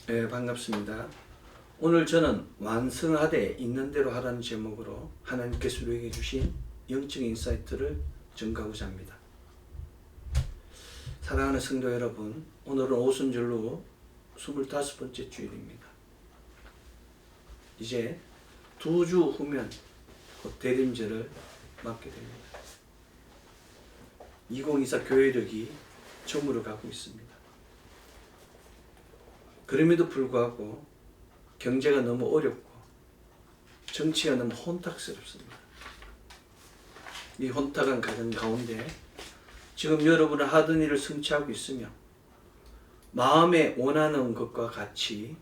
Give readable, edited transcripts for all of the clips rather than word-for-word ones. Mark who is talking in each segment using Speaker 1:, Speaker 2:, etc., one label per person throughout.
Speaker 1: 네, 반갑습니다. 오늘 저는 완성하되 있는 대로 하라는 제목으로 하나님께서 우리에게 주신 영적인 인사이트를 전가하고자 합니다. 사랑하는 성도 여러분, 오늘은 오순절로 25번째 주일입니다. 이제 2주 후면 곧 대림절을 맞게 됩니다. 2024 교회력이 저물어 가고 있습니다. 그럼에도 불구하고 경제가 너무 어렵고 정치가 너무 혼탁스럽습니다. 이 혼탁한 가정 가운데 지금 여러분은 하던 일을 성취하고 있으며 마음에 원하는 것과 같이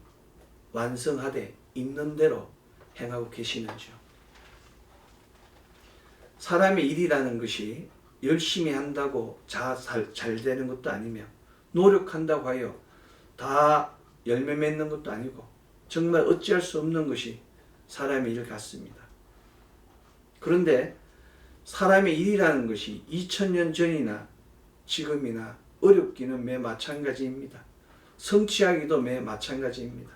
Speaker 1: 완성하되 있는 대로 행하고 계시는지요? 사람의 일이라는 것이 열심히 한다고 잘 되는 것도 아니며 노력한다고 하여 다 열매 맺는 것도 아니고 정말 어찌할 수 없는 것이 사람의 일 같습니다. 그런데 사람의 일이라는 것이 2000년 전이나 지금이나 어렵기는 매 마찬가지입니다. 성취하기도 매 마찬가지입니다.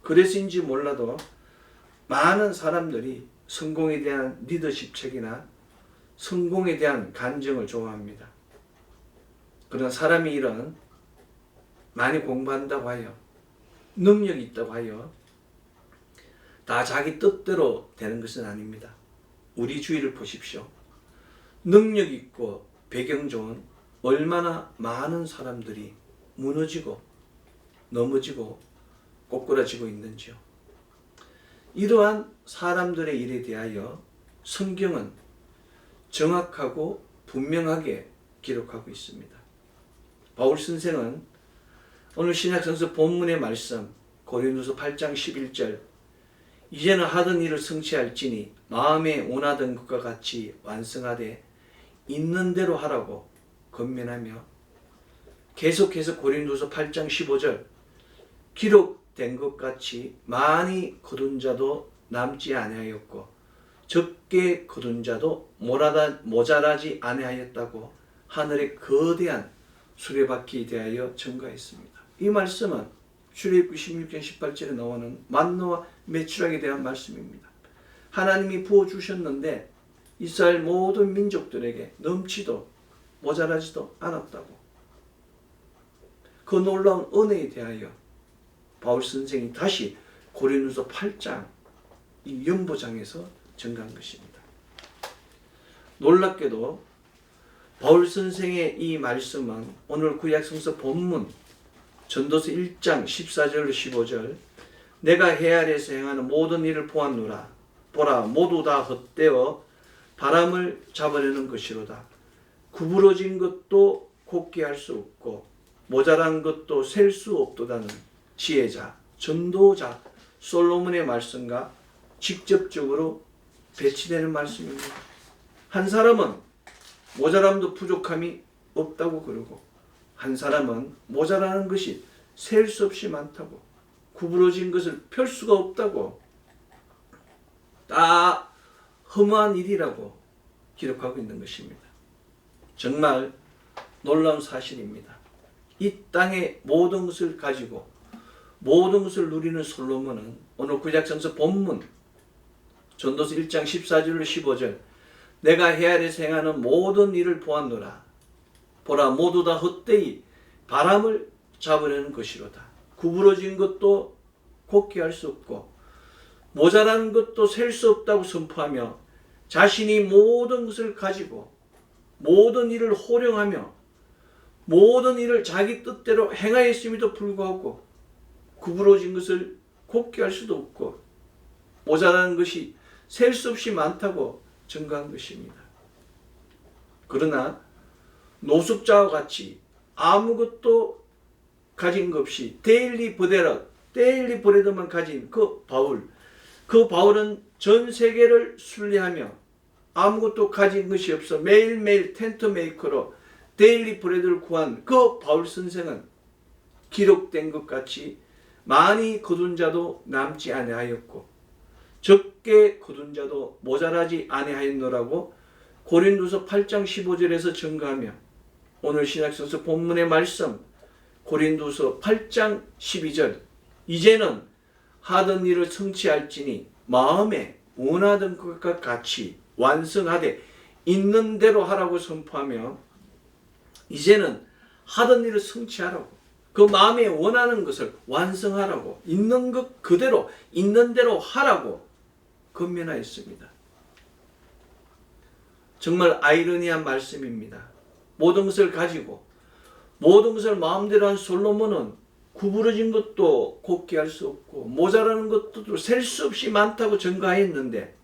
Speaker 1: 그래서인지 몰라도 많은 사람들이 성공에 대한 리더십책이나 성공에 대한 간증을 좋아합니다. 그러나 사람의 일은 많이 공부한다고 하여 능력이 있다고 하여 다 자기 뜻대로 되는 것은 아닙니다. 우리 주위를 보십시오. 능력 있고 배경 좋은 얼마나 많은 사람들이 무너지고 넘어지고 꼬꾸라지고 있는지요. 이러한 사람들의 일에 대하여 성경은 정확하고 분명하게 기록하고 있습니다. 바울 선생은 오늘 신약성서 본문의 말씀 고린도서 8장 11절 이제는 하던 일을 성취할지니 마음에 원하던 것과 같이 완성하되 있는 대로 하라고 권면하며 계속해서 고린도서 8장 15절 기록된 것 같이 많이 거둔 자도 남지 아니하였고 적게 거둔 자도 모자라지 아니하였다고 하늘의 거대한 수레바퀴에 대하여 증거했습니다. 이 말씀은 출애굽기 16장 18절에 나오는 만나와 메추락에 대한 말씀입니다. 하나님이 부어주셨는데 이스라엘 모든 민족들에게 넘치도 모자라지도 않았다고. 그 놀라운 은혜에 대하여 바울 선생이 다시 고린도서 8장 이 연보장에서 증거한 것입니다. 놀랍게도 바울 선생의 이 말씀은 오늘 구약성서 본문 전도서 1장 14절로 15절 내가 해 아래에서 행하는 모든 일을 보았노라. 보라 모두 다 헛되어 바람을 잡으려는 것이로다. 구부러진 것도 곱게 할 수 없고 모자란 것도 셀 수 없도다는 지혜자, 전도자 솔로몬의 말씀과 직접적으로 배치되는 말씀입니다. 한 사람은 모자람도 부족함이 없다고 그러고 한 사람은 모자라는 것이 셀 수 없이 많다고 구부러진 것을 펼 수가 없다고 다 허무한 일이라고 기록하고 있는 것입니다. 정말 놀라운 사실입니다. 이 땅의 모든 것을 가지고 모든 것을 누리는 솔로몬은 오늘 구약성서 본문 전도서 1장 14절로 15절 내가 해 아래에서 행하는 모든 일을 보았노라. 보라 모두 다 헛되이 바람을 잡으려는 것이로다. 구부러진 것도 곱게 할 수 없고 모자란 것도 셀 수 없다고 선포하며 자신이 모든 것을 가지고 모든 일을 호령하며 모든 일을 자기 뜻대로 행하였음에도 불구하고 구부러진 것을 곱게 할 수도 없고 모자라는 것이 셀 수 없이 많다고 증거한 것입니다. 그러나 노숙자와 같이 아무것도 가진 것 없이 데일리 브레드만 가진 그 바울은 전 세계를 순례하며 아무것도 가진 것이 없어 매일매일 텐트 메이커로 데일리 브레드를 구한 그 바울 선생은 기록된 것 같이 많이 거둔 자도 남지 아니하였고 적게 거둔 자도 모자라지 아니하였노라고 고린도서 8장 15절에서 증거하며 오늘 신약성서 본문의 말씀 고린도서 8장 12절 이제는 하던 일을 성취할지니 마음에 원하던 것과 같이 완성하되 있는 대로 하라고 선포하며 이제는 하던 일을 성취하라고 그 마음에 원하는 것을 완성하라고 있는 것 그대로 있는 대로 하라고 권면하였습니다. 정말 아이러니한 말씀입니다. 모든 것을 가지고 모든 것을 마음대로 한 솔로몬은 구부러진 것도 곱게 할 수 없고 모자라는 것도 셀 수 없이 많다고 전가했는데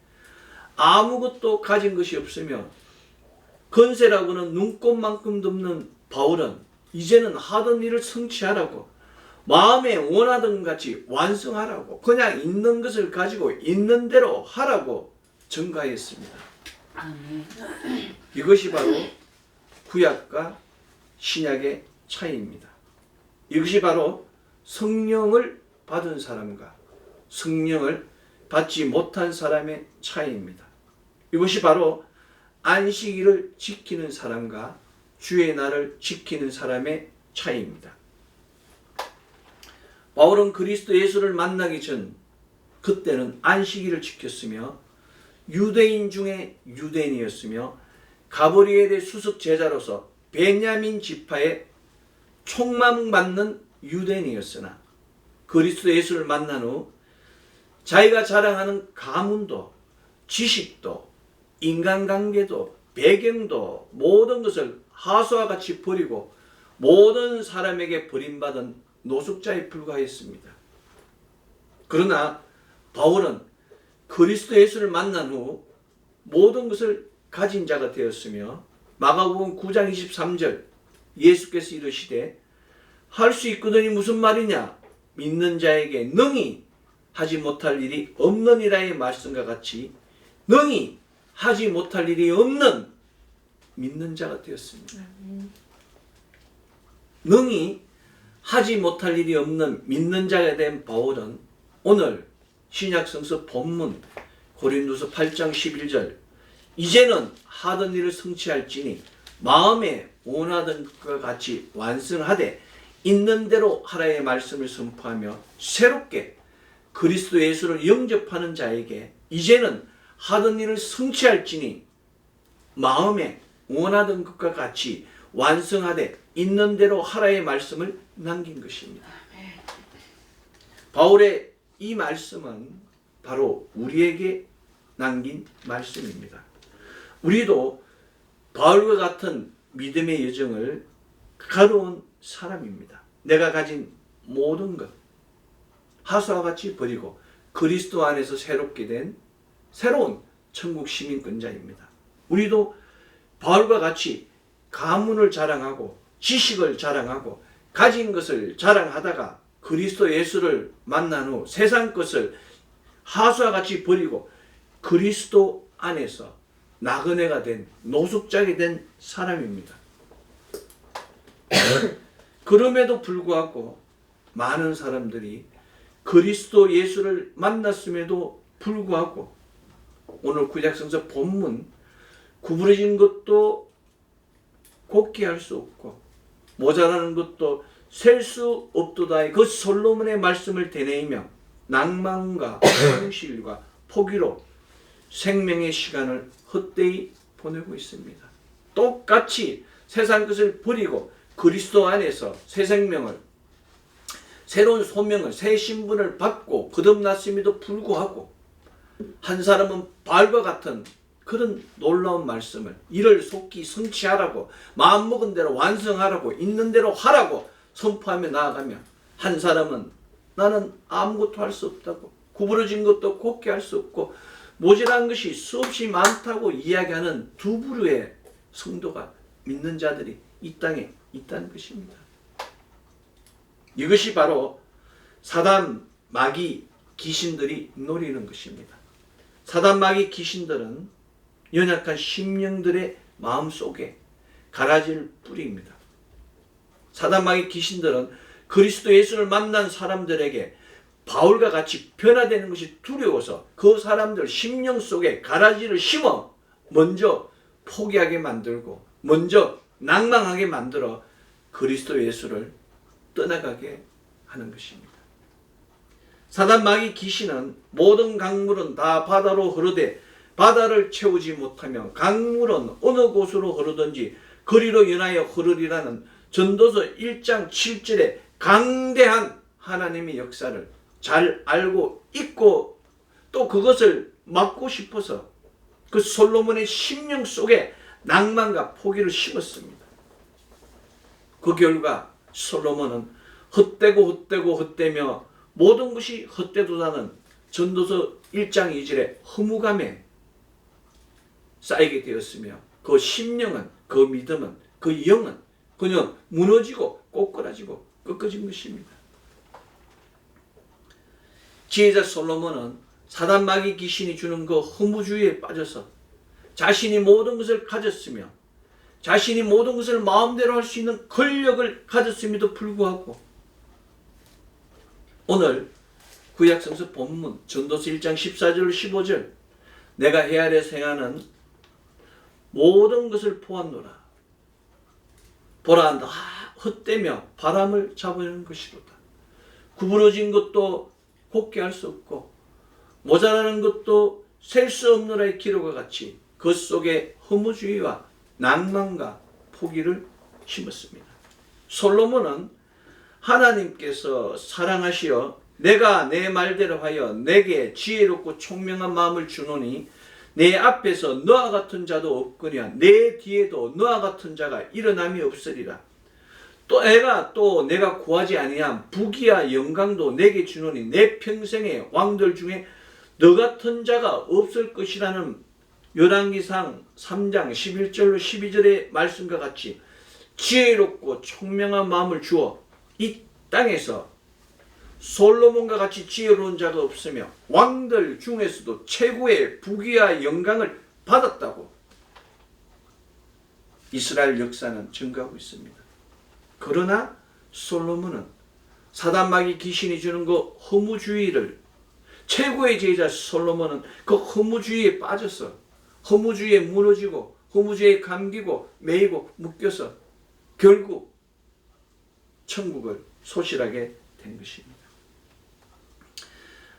Speaker 1: 아무것도 가진 것이 없으며 건세라고는 눈꼽만큼도 없는 바울은 이제는 하던 일을 성취하라고 마음에 원하던 것 같이 완성하라고 그냥 있는 것을 가지고 있는 대로 하라고 전가했습니다. 이것이 바로 구약과 신약의 차이입니다. 이것이 바로 성령을 받은 사람과 성령을 받지 못한 사람의 차이입니다. 이것이 바로 안식일을 지키는 사람과 주의 날을 지키는 사람의 차이입니다. 바울은 그리스도 예수를 만나기 전 그때는 안식일을 지켰으며 유대인 중에 유대인이었으며 가브리엘의 수석 제자로서 베냐민 지파의 총망받는 유대인이었으나 그리스도 예수를 만난 후 자기가 자랑하는 가문도 지식도 인간관계도 배경도 모든 것을 하수와 같이 버리고 모든 사람에게 버림받은 노숙자에 불과했습니다. 그러나 바울은 그리스도 예수를 만난 후 모든 것을 가진 자가 되었으며 마가복음 9장 23절 예수께서 이르시되 할 수 있거든이 무슨 말이냐 믿는 자에게 능히 하지 못할 일이 없느니라의 말씀과 같이 능히 하지 못할 일이 없는 믿는 자가 되었습니다. 능히 하지 못할 일이 없는 믿는 자가 된 바울은 오늘 신약성서 본문 고린도서 8장 11절 이제는 하던 일을 성취할지니 마음에 원하던 것과 같이 완성하되 있는 대로 하라의 말씀을 선포하며 새롭게 그리스도 예수를 영접하는 자에게 이제는 하던 일을 성취할지니 마음에 원하던 것과 같이 완성하되 있는 대로 하라의 말씀을 남긴 것입니다. 바울의 이 말씀은 바로 우리에게 남긴 말씀입니다. 우리도 바울과 같은 믿음의 여정을 걸어온 사람입니다. 내가 가진 모든 것 하수와 같이 버리고 그리스도 안에서 새롭게 된 새로운 천국 시민권자입니다. 우리도 바울과 같이 가문을 자랑하고 지식을 자랑하고 가진 것을 자랑하다가 그리스도 예수를 만난 후 세상 것을 하수와 같이 버리고 그리스도 안에서 나그네가 된 노숙자가 된 사람입니다. 그럼에도 불구하고 많은 사람들이 그리스도 예수를 만났음에도 불구하고 오늘 구약성서 본문 구부러진 것도 곱게 할 수 없고 모자라는 것도 셀 수 없도다의 그 솔로몬의 말씀을 되뇌이며 낭만과 현실과 포기로 생명의 시간을 헛되이 보내고 있습니다. 똑같이 세상 것을 버리고 그리스도 안에서 새 생명을 새로운 소명을 새 신분을 받고 거듭났음에도 불구하고 한 사람은 바울과 같은 그런 놀라운 말씀을 이를 속히 성취하라고 마음먹은 대로 완성하라고 있는 대로 하라고 선포하며 나아가며 한 사람은 나는 아무것도 할 수 없다고 구부러진 것도 곱게 할 수 없고 모자란 것이 수없이 많다고 이야기하는 두 부류의 성도가 믿는 자들이 이 땅에 있다는 것입니다. 이것이 바로 사단, 마귀, 귀신들이 노리는 것입니다. 사단, 마귀, 귀신들은 연약한 심령들의 마음속에 가라지를 뿌립니다. 사단, 마귀, 귀신들은 그리스도 예수를 만난 사람들에게 바울과 같이 변화되는 것이 두려워서 그 사람들 심령 속에 가라지를 심어 먼저 포기하게 만들고 먼저 낭망하게 만들어 그리스도 예수를 떠나가게 하는 것입니다. 사단 마귀 귀신은 모든 강물은 다 바다로 흐르되 바다를 채우지 못하며 강물은 어느 곳으로 흐르든지 거리로 연하여 흐르리라는 전도서 1장 7절의 강대한 하나님의 역사를 잘 알고 있고 또 그것을 막고 싶어서 그 솔로몬의 심령 속에 낭만과 포기를 심었습니다. 그 결과 솔로몬은 헛되며 모든 것이 헛되도다는 전도서 1장 2절의 허무감에 쌓이게 되었으며 그 심령은, 그 믿음은, 그 영은 그냥 무너지고 꼬꾸라지고 꺾어진 것입니다. 지혜자 솔로몬은 사단 마귀 귀신이 주는 그 허무주의에 빠져서 자신이 모든 것을 가졌으며 자신이 모든 것을 마음대로 할 수 있는 권력을 가졌음에도 불구하고 오늘 구약성서 본문 전도서 1장 14절 15절 내가 헤아려서 행하는 모든 것을 보았노라. 보라 다 헛되며 바람을 잡으려는 것이로다. 구부러진 것도 곱게 할 수 없고 모자라는 것도 셀 수 없노라의 기록과 같이 그 속에 허무주의와 낭만과 포기를 심었습니다. 솔로몬은 하나님께서 사랑하시어 내가 내 말대로 하여 내게 지혜롭고 총명한 마음을 주노니 내 앞에서 너와 같은 자도 없거니와 내 뒤에도 너와 같은 자가 일어남이 없으리라. 또 내가 구하지 아니한 부귀와 영광도 내게 주노니 내 평생의 왕들 중에 너 같은 자가 없을 것이라는 열왕기상 3장 11절로 12절의 말씀과 같이 지혜롭고 총명한 마음을 주어 이 땅에서 솔로몬과 같이 지혜로운 자가 없으며 왕들 중에서도 최고의 부귀와 영광을 받았다고 이스라엘 역사는 증거하고 있습니다. 그러나 솔로몬은 사단 마귀 귀신이 주는 그 허무주의를 최고의 제자 솔로몬은 그 허무주의에 빠져서 허무주의에 무너지고 허무주의에 감기고 매이고 묶여서 결국 천국을 소실하게 된 것입니다.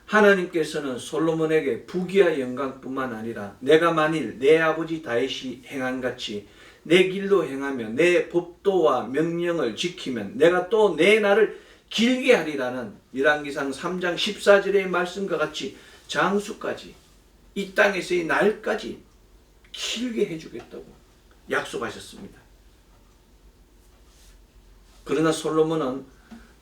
Speaker 1: 하나님께서는 솔로몬에게 부귀와 영광뿐만 아니라 내가 만일 내 아버지 다윗이 행한같이 내 길로 행하며 내 법도와 명령을 지키면 내가 또 내 날을 길게 하리라는 열왕기상 3장 14절의 말씀과 같이 장수까지 이 땅에서의 날까지 길게 해주겠다고 약속하셨습니다. 그러나 솔로몬은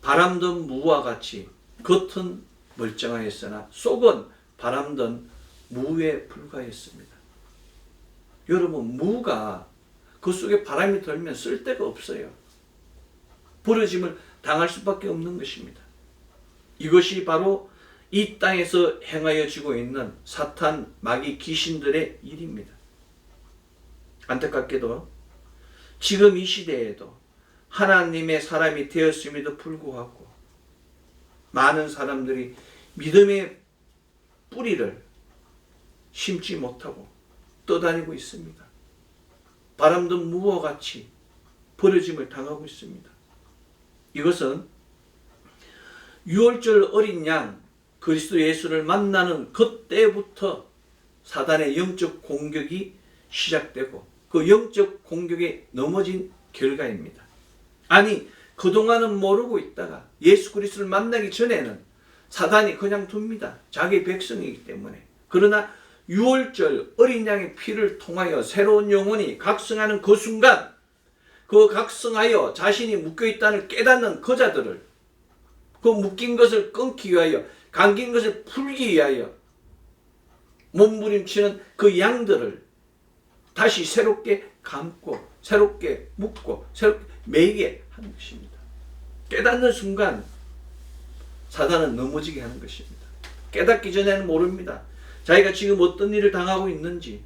Speaker 1: 바람든 무와 같이 겉은 멀쩡하였으나 속은 바람든 무에 불과했습니다. 여러분, 무가 그 속에 바람이 들면 쓸데가 없어요. 부러짐을 당할 수밖에 없는 것입니다. 이것이 바로 이 땅에서 행하여지고 있는 사탄, 마귀, 귀신들의 일입니다. 안타깝게도 지금 이 시대에도 하나님의 사람이 되었음에도 불구하고 많은 사람들이 믿음의 뿌리를 심지 못하고 떠다니고 있습니다. 바람든 무와 같이 버려짐을 당하고 있습니다. 이것은 유월절 어린 양 그리스도 예수를 만나는 그때부터 사단의 영적 공격이 시작되고 그 영적 공격에 넘어진 결과입니다. 아니, 그동안은 모르고 있다가 예수 그리스도를 만나기 전에는 사단이 그냥 둡니다. 자기 백성이기 때문에. 그러나 유월절 어린 양의 피를 통하여 새로운 영혼이 각성하는 그 순간, 그 각성하여 자신이 묶여있다는 깨닫는 그 자들을, 그 묶인 것을 끊기 위하여, 감긴 것을 풀기 위하여 몸부림치는 그 양들을 다시 새롭게 감고 새롭게 묶고 새롭게 매이게 하는 것입니다. 깨닫는 순간 사단은 넘어지게 하는 것입니다. 깨닫기 전에는 모릅니다. 자기가 지금 어떤 일을 당하고 있는지,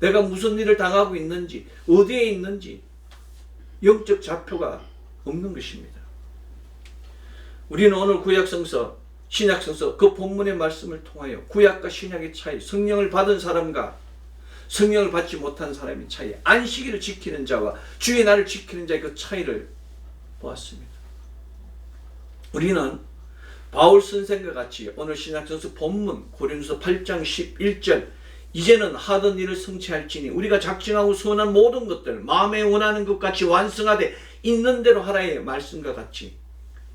Speaker 1: 내가 무슨 일을 당하고 있는지, 어디에 있는지 영적 좌표가 없는 것입니다. 우리는 오늘 구약성서, 신약성서 그 본문의 말씀을 통하여 구약과 신약의 차이, 성령을 받은 사람과 성령을 받지 못한 사람의 차이, 안식일을 지키는 자와 주의 날을 지키는 자의 그 차이를 보았습니다. 우리는 바울 선생과 같이 오늘 신약성서 본문 고린도서 8장 11절 이제는 하던 일을 성취할지니 우리가 작정하고 소원한 모든 것들 마음에 원하는 것 같이 완성하되 있는 대로 하라의 말씀과 같이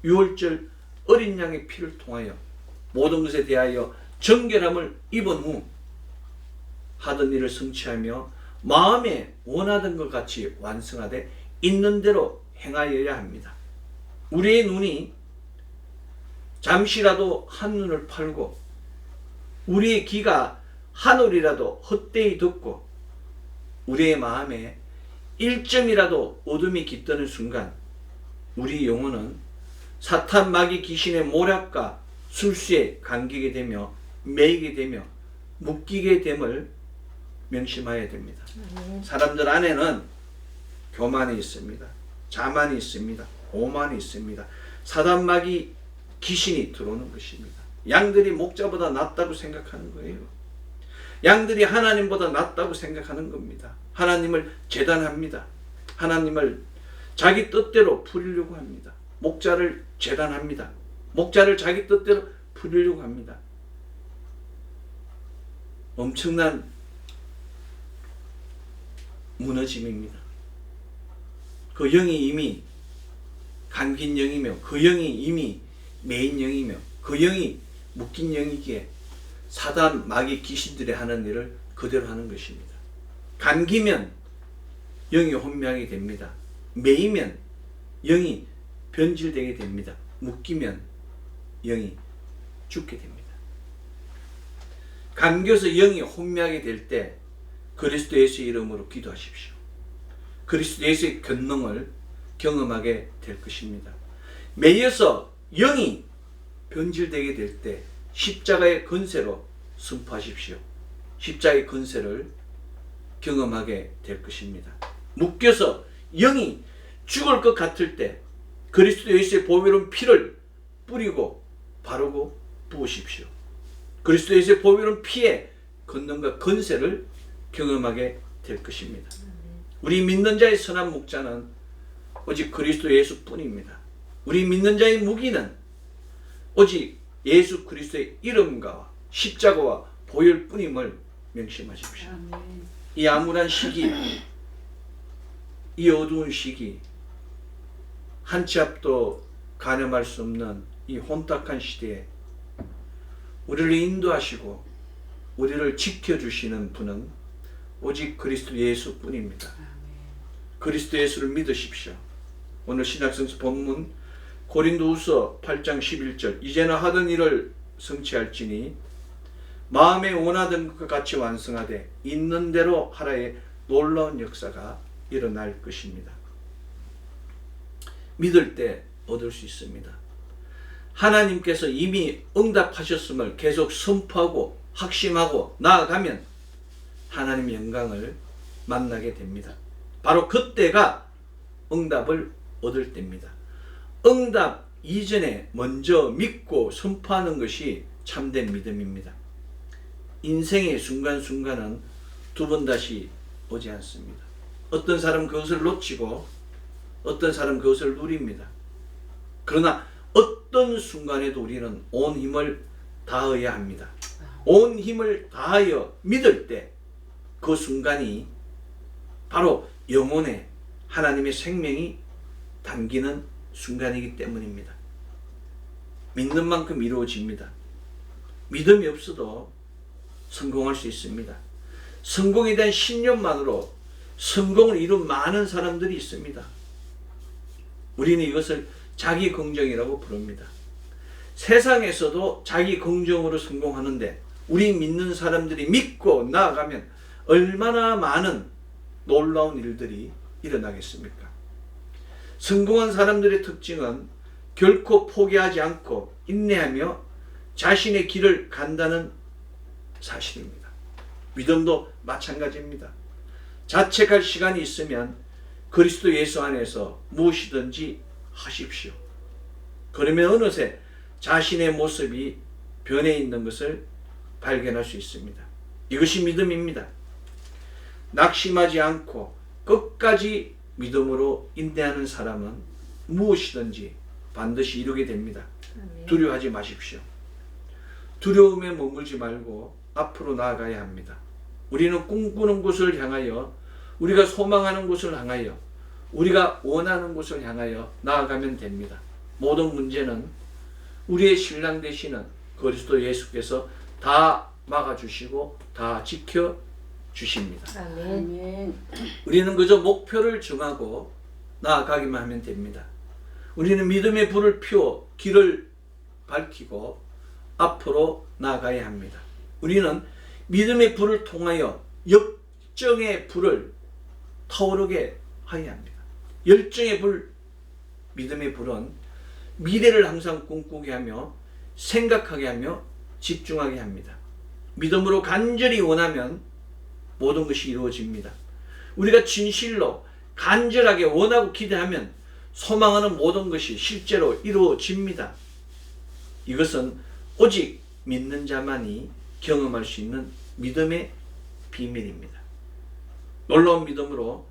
Speaker 1: 6월절 어린 양의 피를 통하여 모든 것에 대하여 정결함을 입은 후 하던 일을 성취하며 마음에 원하던 것 같이 완성하되 있는 대로 행하여야 합니다. 우리의 눈이 잠시라도 한눈을 팔고 우리의 귀가 한올이라도 헛되이 듣고 우리의 마음에 1점이라도 어둠이 깃드는 순간 우리 영혼은 사탄 마귀 귀신의 모략과 술수에 감기게 되며 매이게 되며 묶이게 됨을 명심해야 됩니다. 사람들 안에는 교만이 있습니다. 자만이 있습니다. 오만이 있습니다. 사단 마귀 귀신이 들어오는 것입니다. 양들이 목자보다 낫다고 생각하는 거예요. 양들이 하나님보다 낫다고 생각하는 겁니다. 하나님을 재단합니다. 하나님을 자기 뜻대로 부리려고 합니다. 목자를 재단합니다. 목자를 자기 뜻대로 부리려고 합니다. 엄청난 무너짐입니다. 그 영이 이미 감긴 영이며 그 영이 이미 매인 영이며 그 영이 묶인 영이기에 사단 마귀 귀신들이 하는 일을 그대로 하는 것입니다. 감기면 영이 혼미하게 됩니다. 매이면 영이 변질되게 됩니다. 묶이면 영이 죽게 됩니다. 감겨서 영이 혼미하게 될 때 그리스도 예수의 이름으로 기도하십시오. 그리스도 예수의 권능을 경험하게 될 것입니다. 매여서 영이 변질되게 될 때 십자가의 권세로 선포하십시오. 십자가의 권세를 경험하게 될 것입니다. 묶여서 영이 죽을 것 같을 때 그리스도 예수의 보배로운 피를 뿌리고 바르고 부으십시오. 그리스도 예수의 보배로운 피의 권능과 권세를 경험하게 될 것입니다. 우리 믿는 자의 선한 목자는 오직 그리스도 예수뿐입니다. 우리 믿는 자의 무기는 오직 예수 그리스도의 이름과 십자가와 보혈뿐임을 명심하십시오. 이 암울한 시기, 이 어두운 시기, 한 치 앞도 가늠할 수 없는 이 혼탁한 시대에 우리를 인도하시고 우리를 지켜주시는 분은 오직 그리스도 예수뿐입니다. 그리스도 예수를 믿으십시오. 오늘 신약성서 본문 고린도후서 8장 11절 이제는 하던 일을 성취할지니 마음에 원하던 것 같이 완성하되 있는 대로 하라의 놀라운 역사가 일어날 것입니다. 믿을 때 얻을 수 있습니다. 하나님께서 이미 응답하셨음을 계속 선포하고 확신하고 나아가면 하나님의 영광을 만나게 됩니다. 바로 그때가 응답을 얻을 때입니다. 응답 이전에 먼저 믿고 선포하는 것이 참된 믿음입니다. 인생의 순간순간은 두 번 다시 오지 않습니다. 어떤 사람은 그것을 놓치고 어떤 사람은 그것을 누립니다. 그러나 어떤 순간에도 우리는 온 힘을 다해야 합니다. 온 힘을 다하여 믿을 때 그 순간이 바로 영혼에 하나님의 생명이 담기는 순간이기 때문입니다. 믿는 만큼 이루어집니다. 믿음이 없어도 성공할 수 있습니다. 성공에 대한 신념만으로 성공을 이룬 많은 사람들이 있습니다. 우리는 이것을 자기 긍정이라고 부릅니다. 세상에서도 자기 긍정으로 성공하는데 우리 믿는 사람들이 믿고 나아가면 얼마나 많은 놀라운 일들이 일어나겠습니까? 성공한 사람들의 특징은 결코 포기하지 않고 인내하며 자신의 길을 간다는 사실입니다. 믿음도 마찬가지입니다. 자책할 시간이 있으면 그리스도 예수 안에서 무엇이든지 하십시오. 그러면 어느새 자신의 모습이 변해 있는 것을 발견할 수 있습니다. 이것이 믿음입니다. 낙심하지 않고 끝까지 믿음으로 인내하는 사람은 무엇이든지 반드시 이루게 됩니다.
Speaker 2: 아멘.
Speaker 1: 두려워하지 마십시오. 두려움에 머물지 말고 앞으로 나아가야 합니다. 우리는 꿈꾸는 곳을 향하여, 우리가 소망하는 곳을 향하여, 우리가 원하는 곳을 향하여 나아가면 됩니다. 모든 문제는 우리의 신랑 되시는 그리스도 예수께서 다 막아주시고 다 지켜주십니다.
Speaker 2: 아멘.
Speaker 1: 우리는 그저 목표를 정하고 나아가기만 하면 됩니다. 우리는 믿음의 불을 피워 길을 밝히고 앞으로 나아가야 합니다. 우리는 믿음의 불을 통하여 역정의 불을 타오르게 하여야 합니다. 열정의 불, 믿음의 불은 미래를 항상 꿈꾸게 하며 생각하게 하며 집중하게 합니다. 믿음으로 간절히 원하면 모든 것이 이루어집니다. 우리가 진실로 간절하게 원하고 기대하면 소망하는 모든 것이 실제로 이루어집니다. 이것은 오직 믿는 자만이 경험할 수 있는 믿음의 비밀입니다. 놀라운 믿음으로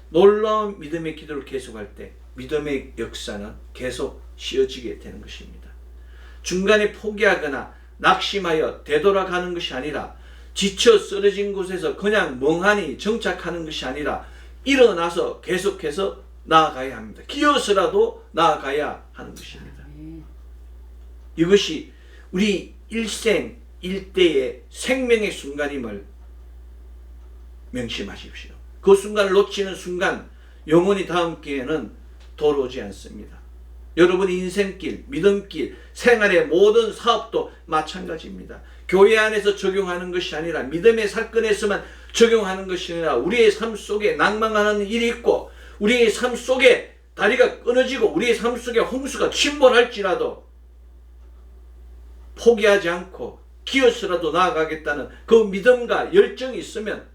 Speaker 1: 놀라운 믿음의 기도를 계속할 때 믿음의 역사는 계속 씌어지게 되는 것입니다. 중간에 포기하거나 낙심하여 되돌아가는 것이 아니라 지쳐 쓰러진 곳에서 그냥 멍하니 정착하는 것이 아니라 일어나서 계속해서 나아가야 합니다. 기어서라도 나아가야 하는 것입니다. 이것이 우리 일생 일대의 생명의 순간임을 명심하십시오. 그 순간을 놓치는 순간 영원히 다음 기회는 돌아오지 않습니다. 여러분의 인생길, 믿음길, 생활의 모든 사업도 마찬가지입니다. 교회 안에서 적용하는 것이 아니라 믿음의 사건에서만 적용하는 것이 아니라 우리의 삶 속에 낭망하는 일이 있고 우리의 삶 속에 다리가 끊어지고 우리의 삶 속에 홍수가 침몰할지라도 포기하지 않고 기어서라도 나아가겠다는 그 믿음과 열정이 있으면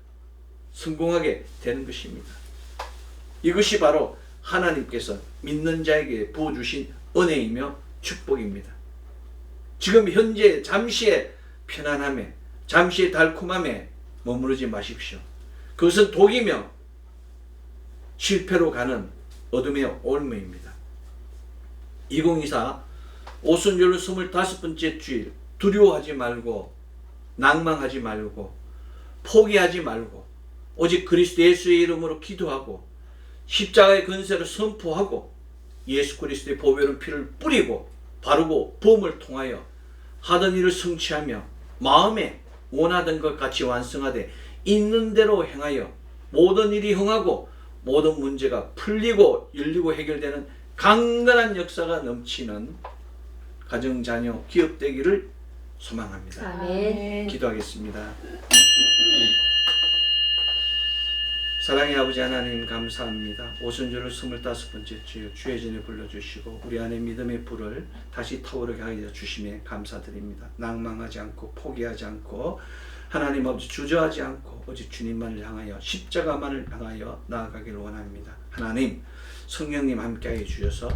Speaker 1: 성공하게 되는 것입니다. 이것이 바로 하나님께서 믿는 자에게 부어주신 은혜이며 축복입니다. 지금 현재 잠시의 편안함에 잠시의 달콤함에 머무르지 마십시오. 그것은 독이며 실패로 가는 어둠의 올무입니다. 2024 오순절 25번째 주일, 두려워하지 말고 낭망하지 말고 포기하지 말고 오직 그리스도 예수의 이름으로 기도하고 십자가의 권세를 선포하고 예수 그리스도의 보배로운 피를 뿌리고 바르고 부음을 통하여 하던 일을 성취하며 마음에 원하던 것 같이 완성하되 있는 대로 행하여 모든 일이 흥하고 모든 문제가 풀리고 열리고 해결되는 강건한 역사가 넘치는 가정, 자녀, 기업 되기를 소망합니다.
Speaker 2: 아멘.
Speaker 1: 기도하겠습니다. 사랑의 아버지 하나님 감사합니다. 오순절 25번째 주여 주의 전에 불러주시고 우리 안에 믿음의 불을 다시 타오르게 하여 주심에 감사드립니다. 낭망하지 않고 포기하지 않고 하나님 아버지 주저하지 않고 오직 주님만을 향하여 십자가만을 향하여 나아가기를 원합니다. 하나님 성령님 함께하여 주셔서